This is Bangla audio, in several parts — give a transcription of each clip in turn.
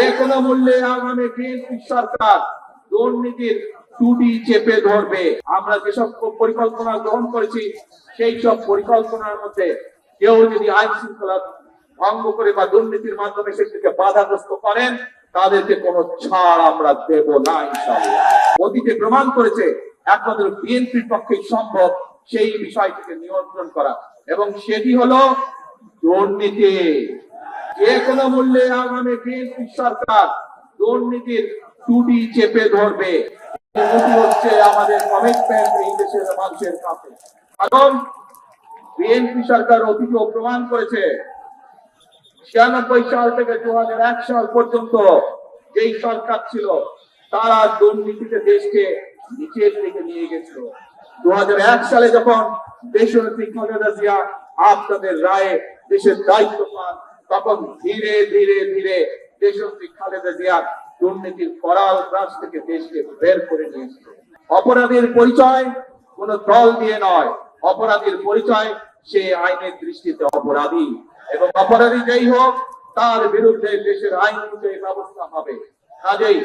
যে কোনো মূল্যে আগামী বিএনপি সরকার দুর্নীতির টুটি চেপে ধরবে। আমরা যেসব পরিকল্পনা গ্রহণ করেছি সেই সব পরিকল্পনার মধ্যে কেউ যদি আইন শৃঙ্খলা ভঙ্গ করে বা দুর্নীতির মাধ্যমে সেটিকে বাধাগ্রস্ত করেন তাদেরকে কোনো ছাড় আমরা দেব না ইনশাআল্লাহ। অতীতে প্রমাণ করেছে একমাত্র বিএনপির পক্ষে সম্ভব সেই বিষয়টিকে নিয়ন্ত্রণ করা, এবং সেটি হলো দুর্নীতি। যে কোনো মূল্যে আগামী বিএনপি সরকার দুর্নীতির টুটি চেপে ধরবে। এটি হচ্ছে আমাদের কমিটমেন্ট এই দেশের মানুষের কাছে। কারণ বিএনপি সরকার অতীতেও প্রমাণ করেছে 96 সাল থেকে 2001 সাল পর্যন্ত যেই সরকার ছিল তারা দুর্নীতিতে দেশকে নিচের দিকে নিয়ে গেছিল। 2001 সালে যখন দেশনেত্রী খালেদা জিয়া আপনাদের রায়ে দেশের দায়িত্ব পান তখন ধীরে ধীরে ধীরে দেশনেত্রী খালেদা জিয়া দুর্নীতির করাল গ্রাস থেকে দেশকে বের করে নিয়েছিল। অপরাধীর পরিচয় কোন দল দিয়ে নয়, অপরাধীর পরিচয় সে আইনের দৃষ্টিতে অপরাধী, এবং অপরাধী যেই হোক তার বিরুদ্ধে দেশের আইন অনুযায়ী ব্যবস্থা হবে। কাজেই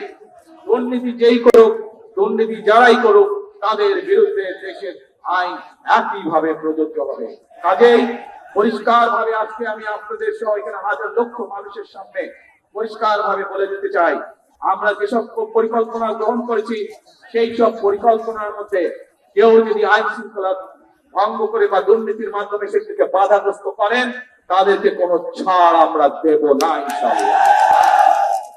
দুর্নীতি যেই করুক, দুর্নীতি যারাই করুক, তাদের বিরুদ্ধে দেশের আইন একইভাবে প্রযোজ্য হবে। কাজেই পরিষ্কার ভাবে আজকে আমি আপনাদের সহ এখানে হাজার লক্ষ মানুষের সামনে পরিষ্কার ভাবে বলে দিতে চাই, আমরা যেসব পরিকল্পনা গ্রহণ করেছি সেই সব পরিকল্পনার মধ্যে কেউ যদি আইন শৃঙ্খলা ভঙ্গ করে বা দুর্নীতির মাধ্যমে সেটিকে বাধাগ্রস্ত করেন তাদেরকে কোনো ছাড় আমরা দেব না ইনশাআল্লাহ।